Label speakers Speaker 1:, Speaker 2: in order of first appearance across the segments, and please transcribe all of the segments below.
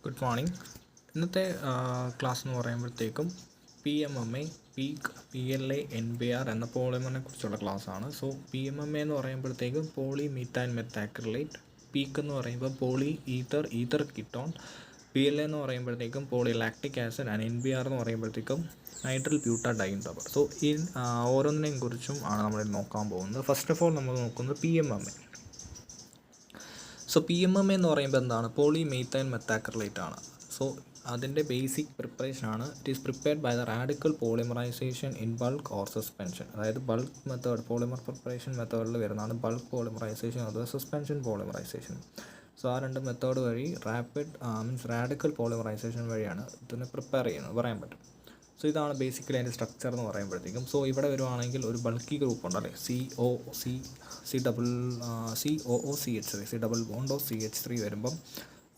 Speaker 1: Good morning. ഇന്നത്തെ class എന്ന് പറയുമ്പോഴത്തേക്കും PMMA, പീക്ക്, PLA, NBR എന്ന പോളിമറിനെ കുറിച്ചുള്ള ക്ലാസ്സാണ്. സോ PMMA എന്ന് പറയുമ്പോഴത്തേക്കും പോളി മീഥൈൽ മെത്താക്രിലേറ്റ്, പീക്ക് എന്ന് പറയുമ്പോൾ പോളി ഈതർ കീറ്റോൺ, PLA എന്ന് പറയുമ്പോഴത്തേക്കും poly lactic acid, and NBR എന്ന് പറയുമ്പോഴത്തേക്കും നൈട്രൽ ബ്യൂട്ടാഡൈൻ റബ്ബർ. സോ ഈ ഓരോന്നിനെയും കുറിച്ചും ആണ് നമ്മൾ നോക്കാൻ പോകുന്നത്. ഫസ്റ്റ് ഓഫ് ഓൾ നമ്മൾ നോക്കുന്നത് PMMA. സോ PMMA എന്ന് പറയുമ്പോൾ എന്താണ്? പോളി മീഥൈൽ മെത്താക്രിലേറ്റ് ആണ്. സോ അതിൻ്റെ ബേസിക് പ്രിപ്പറേഷനാണ് it is prepared by the radical polymerization in bulk or suspension. അതായത് ബൾക്ക് മെത്തേഡ്, പോളിമർ പ്രിപ്പറേഷൻ മെത്തേഡിൽ വരുന്നതാണ് ബൾക്ക് പോളിമറൈസേഷൻ അഥവാ സസ്പെൻഷൻ പോളിമറൈസേഷൻ. സോ ആ രണ്ട് മെത്തേഡ് വഴി റാഡിക്കൽ പോളിമറൈസേഷൻ വഴിയാണ് ഇതിനെ പ്രിപ്പയർ ചെയ്യുന്നത് പറയാൻ പറ്റും. സോ ഇതാണ് ബേസിക്കലി അതിൻ്റെ സ്ട്രക്ചർ എന്ന് പറയുമ്പോഴത്തേക്കും. സോ ഇവിടെ വരുവാണെങ്കിൽ ഒരു ബൾക്കി ഗ്രൂപ്പ് ഉണ്ടല്ലേ, COOCH3 double bond of CH3 വരുമ്പം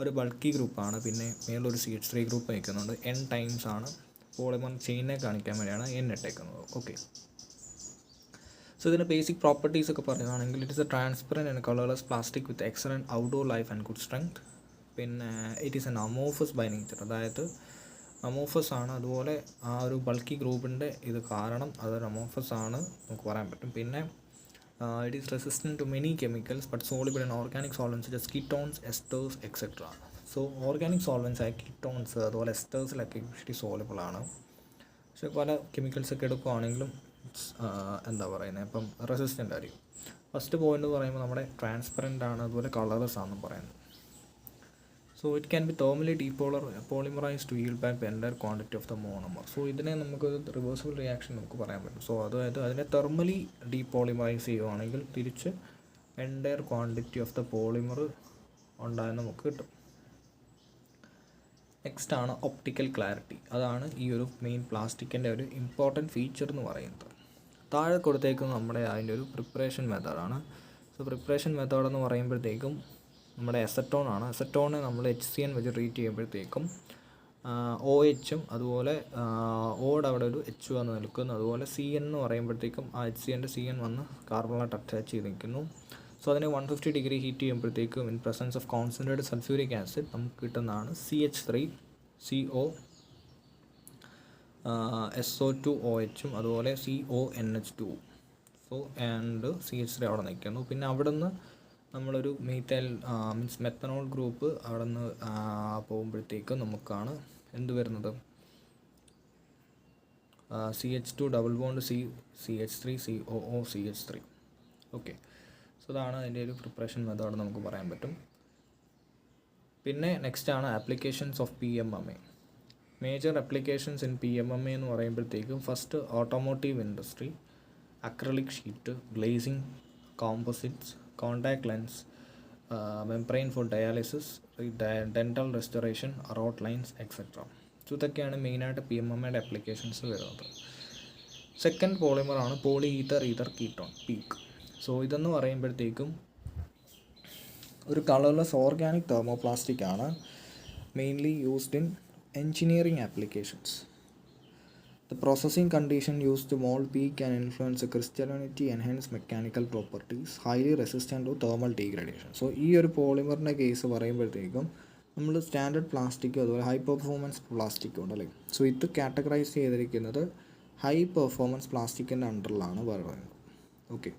Speaker 1: ഒരു ബൾക്കി ഗ്രൂപ്പാണ്. പിന്നെ മേളൊരു CH3 ഗ്രൂപ്പ് വയ്ക്കുന്നുണ്ട്. N ടൈംസ് ആണ് പോളിമർ ചെയിനെ കാണിക്കാൻ വേണ്ടിയാണ് N ഇട്ടേക്കുന്നത്. ഓക്കെ. സോ ഇതിൻ്റെ ബേസിക് പ്രോപ്പർട്ടീസ് ഒക്കെ പറയുകയാണെങ്കിൽ it is a transparent and colourless plastic with excellent outdoor life and good strength. പിന്നെ it is an amorphous by nature, അതായത് അമോഫസ് ആണ്. അതുപോലെ ആ ഒരു ബൾക്കി ഗ്രൂപ്പിൻ്റെ ഇത് കാരണം അതൊരു അമോഫസ് ആണ് നമുക്ക് പറയാൻ പറ്റും. പിന്നെ it is resistant to many chemicals but soluble in organic solvents just ketones, esters etcetera. So organic solvents ആയ കീറ്റോൺസ് അതുപോലെ എസ്റ്റേഴ്സിലൊക്കെ യൂഷ്വലി സോളിബിൾ ആണ്. പക്ഷേ പല കെമിക്കൽസൊക്കെ എടുക്കുകയാണെങ്കിലും എന്താ പറയുന്നത്, ഇപ്പം റെസിസ്റ്റൻ്റ് ആയിരിക്കും. ഫസ്റ്റ് പോയിന്റ് പറയുമ്പോൾ നമ്മുടെ ട്രാൻസ്പെറൻ്റ് ആണ്, അതുപോലെ കളർലെസ് ആണെന്ന് പറയുന്നത്. So it can be thermally polymerized to yield back the entire quantity of the monomer. So ഇതിനെ നമുക്ക് റിവേഴ്സിബിൾ റിയാക്ഷൻ നമുക്ക് പറയാൻ പറ്റും. സോ അതായത് അതിനെ തെർമലി ഡീപോളിമറൈസ് ചെയ്യുകയാണെങ്കിൽ തിരിച്ച് entire quantity of the polymer ഉണ്ടായെന്ന് നമുക്ക് കിട്ടും. നെക്സ്റ്റ് ആണ് ഒപ്റ്റിക്കൽ ക്ലാരിറ്റി. അതാണ് ഈ ഒരു മെയിൻ പ്ലാസ്റ്റിക്കിൻ്റെ ഒരു ഇമ്പോർട്ടൻറ്റ് ഫീച്ചർ എന്ന് പറയുന്നത്. താഴെ കൊടുത്തേക്കുന്നത് നമ്മുടെ അതിൻ്റെ ഒരു പ്രിപ്പറേഷൻ മെത്തേഡാണ്. സോ പ്രിപ്പറേഷൻ മെത്തേഡ് എന്ന് പറയുമ്പോഴത്തേക്കും നമ്മുടെ അസറ്റോൺ ആണ്. അസറ്റോണ് നമ്മൾ HCN വെച്ച് ട്രീറ്റ് ചെയ്യുമ്പോഴത്തേക്കും OHും അതുപോലെ ഓടെ അവിടെ ഒരു H വന്ന് നിൽക്കുന്നു. അതുപോലെ CN എന്ന് പറയുമ്പോഴത്തേക്കും ആ HCNൻ്റെ CN വന്ന് കാർബണായിട്ട് അറ്റാച്ച് ചെയ്ത് നിൽക്കുന്നു. സോ അതിനെ 150 ഡിഗ്രി ഹീറ്റ് ചെയ്യുമ്പോഴത്തേക്കും in presence of concentrated sulphuric acid നമുക്ക് കിട്ടുന്നതാണ് CH3, CO, SO2OHും അതുപോലെ CONH2. സോ ആൻഡ് CH3 അവിടെ നിൽക്കുന്നു. പിന്നെ അവിടെ നിന്ന് നമ്മളൊരു മെത്തനോൾ ഗ്രൂപ്പ് അവിടെ നിന്ന് പോകുമ്പോഴത്തേക്കും നമുക്കാണ് എന്ത് വരുന്നത്, CH2 double bond CH3 COOCH3. Okay. So അതാണ് അതിൻ്റെ ഒരു പ്രിപ്പറേഷൻ മെത്തേഡ് നമുക്ക് പറയാൻ പറ്റും. പിന്നെ നെക്സ്റ്റ് ആണ് applications of PMMA. Major applications in PMMA എന്ന് പറയുമ്പോഴത്തേക്കും first automotive industry, acrylic sheet, glazing, composites, contact lens, membrane for dialysis, dental restoration, road lines etcetera. So ഇതൊക്കെയാണ് മെയിനായിട്ട് PMMAയുടെ ആപ്ലിക്കേഷൻസ് വരുന്നത്. സെക്കൻഡ് പോളിമറാണ് poly ether ketone, PEEK. So ഇതെന്ന് പറയുമ്പോഴത്തേക്കും ഒരു കളർലെസ് ഓർഗാനിക് തെർമോപ്ലാസ്റ്റിക് ആണ്, mainly used in engineering applications. The processing condition used to mold peak can influence the crystallinity and hence mechanical properties, highly resistant to thermal degradation. So ഈ ഒരു പോളിമറിൻ്റെ case പറയുമ്പോഴത്തേക്കും നമ്മൾ standard പ്ലാസ്റ്റിക്കും അതുപോലെ high performance പ്ലാസ്റ്റിക്കും ഉണ്ടല്ലേ. So ഇത് categorise ചെയ്തിരിക്കുന്നത് ഹൈ പെർഫോമൻസ് പ്ലാസ്റ്റിക്കിൻ്റെ അണ്ടറിലാണ് പറയുന്നത്. ഓക്കെ.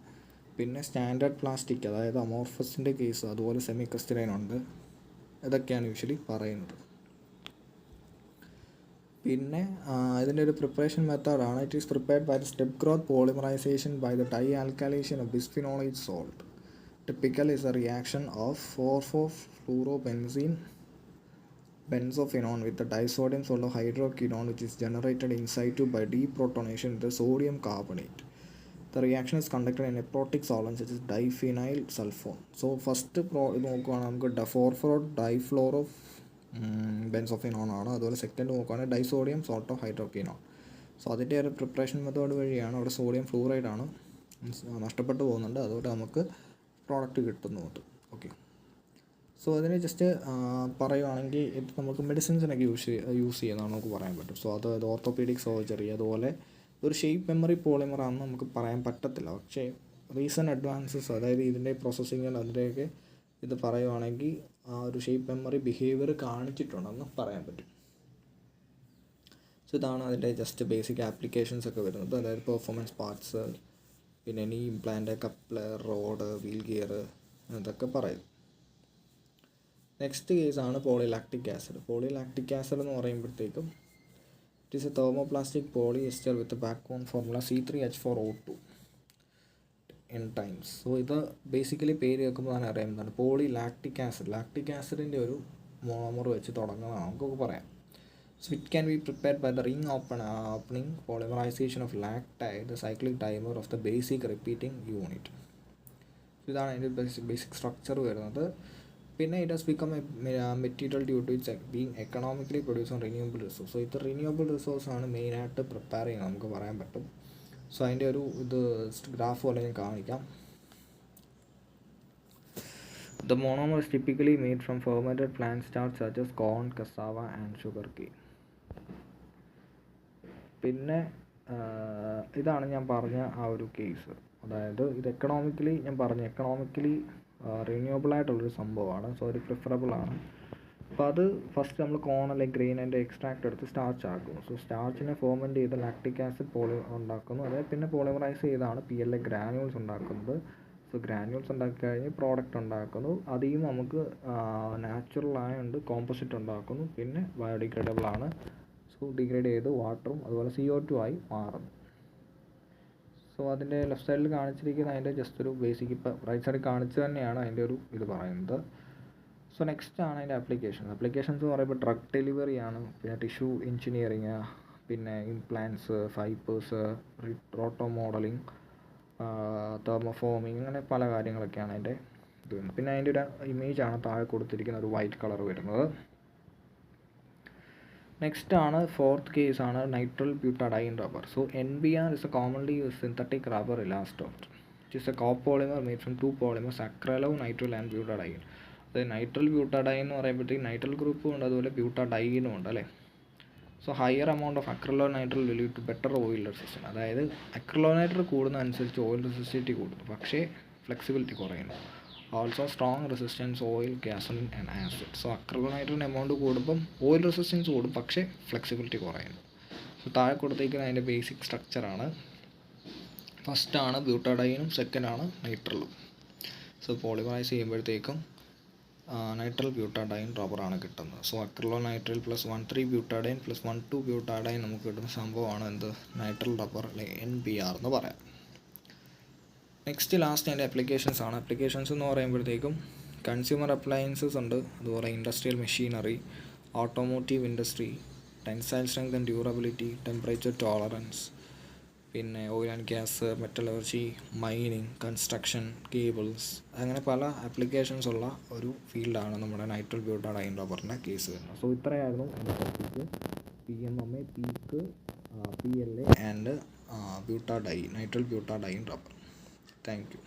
Speaker 1: പിന്നെ സ്റ്റാൻഡേർഡ് പ്ലാസ്റ്റിക് അതായത് അമോർഫസിൻ്റെ കേസ് അതുപോലെ സെമി ക്രിസ്റ്റലൈൻ ഉണ്ട്. ഇതൊക്കെയാണ് യൂഷ്വലി പറയുന്നത്. പിന്നെ ഇതിൻ്റെ ഒരു പ്രിപ്പറേഷൻ മെത്തേഡാണ് it is prepared by the step growth polymerization by the di alkalisation of bisphenol A salt. Typical is a reaction of 4,4-fluorobenzene benzophenone with the disodium salt of hydroquinone which is generated in situ by deprotonation with the sodium carbonate. The reaction is conducted in a protic solvent such as diphenyl sulfone. So first നോക്കുകയാണെങ്കിൽ നമുക്ക് 4,4-difluoro ബെൻസോഫിനോൺ ആണ്. അതുപോലെ second നോക്കുകയാണെങ്കിൽ disodium salt of hydroquinone. So അതിൻ്റെ ഒരു preparation method വഴിയാണ് അവിടെ sodium fluoride ആണ് നഷ്ടപ്പെട്ടു പോകുന്നുണ്ട്, അതുകൊണ്ട് നമുക്ക് പ്രോഡക്റ്റ് കിട്ടുന്നുണ്ട്. ഓക്കെ. സോ അതിന് ജസ്റ്റ് പറയുകയാണെങ്കിൽ ഇത് നമുക്ക് മെഡിസിൻസിനൊക്കെ യൂസ് ചെയ്യുന്നതാണ് നമുക്ക് പറയാൻ പറ്റും. സോ അത് ഓർത്തോപീഡിക് സർജറി അതുപോലെ ഒരു ഷേപ്പ് മെമ്മറി പോളിമറാണെന്ന് നമുക്ക് പറയാൻ പറ്റത്തില്ല. പക്ഷേ റീസെൻറ്റ് അഡ്വാൻസസ് അതായത് ഇതിൻ്റെ പ്രോസസ്സിങ് അതിൻ്റെയൊക്കെ ഇത് പറയുവാണെങ്കിൽ ആ ഒരു ഷേപ്പ് മെമ്മറി ബിഹേവിയർ കാണിച്ചിട്ടുണ്ടെന്ന് പറയാൻ പറ്റും. സോ ഇതാണ് അതിൻ്റെ ജസ്റ്റ് ബേസിക് ആപ്ലിക്കേഷൻസ് ഒക്കെ വരുന്നത്. അതായത് പെർഫോമൻസ് പാർട്സ്, പിന്നെ നീ implant, coupler, road, wheel gear, അതൊക്കെ പറയും. നെക്സ്റ്റ് കേസാണ് പോളിലാക്റ്റിക് ആസിഡ്. പോളിലാക്റ്റിക് ആസിഡ് എന്ന് പറയുമ്പോഴത്തേക്കും it is A thermoplastic polyester with backbone formula C3H4O2 n times. So ഇത് ബേസിക്കലി പേര് കേൾക്കുമ്പോൾ തന്നെ അറിയാം എന്താണ് പോളിലാക്റ്റിക് ആസിഡ്. ലാക്റ്റിക് ആസിഡിൻ്റെ ഒരു മോണോമർ വെച്ച് തുടങ്ങുന്നതാണ് നമുക്കൊക്കെ പറയാം. So it can be prepared by the ring opening polymerization of lactide, the cyclic dimer of the basic repeating unit. ഇതാണ് അതിൻ്റെ ബേസിക് സ്ട്രക്ചർ വരുന്നത്. പിന്നെ it has become a material due to its being economically produce on renewable resource. So ഇത് renewable റിസോഴ്സാണ് മെയിനായിട്ട് prepare ചെയ്യുന്നത് നമുക്ക് പറയാൻ പറ്റും. സോ അതിൻ്റെ ഒരു ഇത് ഗ്രാഫ് പോലെ ഞാൻ കാണിക്കാം. The monomer is typically made from fermented plant starch such as corn, cassava and sugarcane. പിന്നെ ഇതാണ് ഞാൻ പറഞ്ഞ ആ ഒരു കേസ്. അതായത് ഇത് എക്കണോമിക്കലി ഞാൻ പറഞ്ഞു എക്കണോമിക്കലി റിന്യൂവബിൾ ആയിട്ടുള്ളൊരു സംഭവമാണ്. സോ ഒരു പ്രിഫറബിൾ ആണ്. അപ്പോൾ അത് ഫസ്റ്റ് നമ്മൾ കോൺ അല്ലെങ്കിൽ ഗ്രെയിനിൻ്റെ എക്സ്ട്രാക്ട് എടുത്ത് സ്റ്റാർച്ച് ആക്കുന്നു. സോ സ്റ്റാർച്ചിനെ ഫോർമെൻറ്റ് ചെയ്ത് ലാക്റ്റിക് ആസിഡ് ഉണ്ടാക്കുന്നു. അതായത് പിന്നെ പോളിമറൈസ് ചെയ്താണ് PLA ഗ്രാനുവൽസ് ഉണ്ടാക്കുന്നത്. സോ ഗ്രാനുവൽസ് ഉണ്ടാക്കി കഴിഞ്ഞ് പ്രോഡക്റ്റ് ഉണ്ടാക്കുന്നു. അതിൽ നിന്ന് നമുക്ക് നാച്ചുറൽ ആയതുകൊണ്ട് കോമ്പോസിറ്റ് ഉണ്ടാക്കുന്നു. പിന്നെ ബയോഡിഗ്രേഡബിൾ ആണ്. സോ ഡിഗ്രേഡ് ചെയ്ത് വാട്ടറും അതുപോലെ CO2 ആയി മാറുന്നു. സോ അതിൻ്റെ ലെഫ്റ്റ് സൈഡിൽ കാണിച്ചിരിക്കുന്ന അതിൻ്റെ ജസ്റ്റ് ഒരു ബേസിക്, ഇപ്പോൾ റൈറ്റ് സൈഡിൽ കാണിച്ച് തന്നെയാണ് അതിൻ്റെ ഒരു ഇത് പറയുന്നത്. സോ നെക്സ്റ്റ് ആണ് അതിൻ്റെ ആപ്ലിക്കേഷൻസ് എന്ന് പറയുമ്പോൾ ഡ്രഗ് ഡെലിവറി ആണ്, പിന്നെ ടിഷ്യൂ എഞ്ചിനീയറിങ്, പിന്നെ ഇംപ്ലാന്റ്സ്, ഫൈബേഴ്സ്, റോട്ടോ മോഡലിംഗ്, തെർമോഫോമിങ്, അങ്ങനെ പല കാര്യങ്ങളൊക്കെയാണ് അതിൻ്റെ ഇത് വരുന്നത്. പിന്നെ അതിൻ്റെ ഒരു ഇമേജാണ് താഴെ കൊടുത്തിരിക്കുന്ന ഒരു വൈറ്റ് കളർ വരുന്നത്. നെക്സ്റ്റ് ആണ് ഫോർത്ത് കേസ് ആണ് nitrile butadiene rubber. So NBR is a commonly used synthetic rubber elastomer, which is a copolymer made from two polymers acrylonitrile, nitrile and butadiene. അതായത് നൈട്രൽ ബ്യൂട്ടാഡൈൻ എന്ന് പറയുമ്പോഴത്തേക്ക് nitrile ഗ്രൂപ്പും ഉണ്ട്, അതുപോലെ ബ്യൂട്ടാഡൈനും ഉണ്ട് അല്ലേ. So higher amount of acrylonitrile will lead to better oil resistance. അതായത് അക്രിലോനൈട്രൽ കൂടുന്ന അനുസരിച്ച് ഓയിൽ റെസിസ്റ്റിവിറ്റി കൂടുന്നു, പക്ഷേ ഫ്ലെക്സിബിലിറ്റി കുറയുന്നു. Also strong resistance oil, gasoline and acid. So acrylonitrile amount കൂടുമ്പം ഓയിൽ റെസിസ്റ്റൻസ് കൂടും, പക്ഷേ ഫ്ലെക്സിബിലിറ്റി കുറയുന്നു. സോ താഴെ കൊടുത്തേക്കുന്ന അതിൻ്റെ ബേസിക് സ്ട്രക്ചറാണ്. ഫസ്റ്റാണ് ബ്യൂട്ടാഡൈനും, സെക്കൻഡാണ് നൈട്രലും. സോ പോളിമറൈസ് ചെയ്യുമ്പോഴത്തേക്കും നൈട്രൽ ബ്യൂട്ടാഡൈൻ റബ്ബറാണ് കിട്ടുന്നത്. So acrylonitrile plus one three butadiene plus one two butadiene നമുക്ക് കിട്ടുന്ന സംഭവമാണ് എന്ത് നൈട്രൽ റബ്ബർ അല്ലെങ്കിൽ NBR എന്ന് പറയാം. നെക്സ്റ്റ് ലാസ്റ്റ് അതിൻ്റെ ആപ്ലിക്കേഷൻസ് ആണ്. ആപ്ലിക്കേഷൻസ് എന്ന് പറയുമ്പോഴത്തേക്കും കൺസ്യൂമർ അപ്ലയൻസസ് ഉണ്ട്, അതുപോലെ industrial machinery, automotive industry, tensile strength and durability, temperature tolerance, പിന്നെ oil and gas, metallurgy, mining, construction, cables, അങ്ങനെ പല ആപ്ലിക്കേഷൻസ് ഉള്ള ഒരു ഫീൽഡാണ് നമ്മുടെ നൈട്രൽ ബ്യൂട്ടാഡൈൻ റബ്ബറിൻ്റെ കേസ് വരുന്നത്. സോ ഇത്രയായിരുന്നു എൻ്റെ topic. PMMA, PEEK, PLA and nitrile butadiene rubber. Thank you.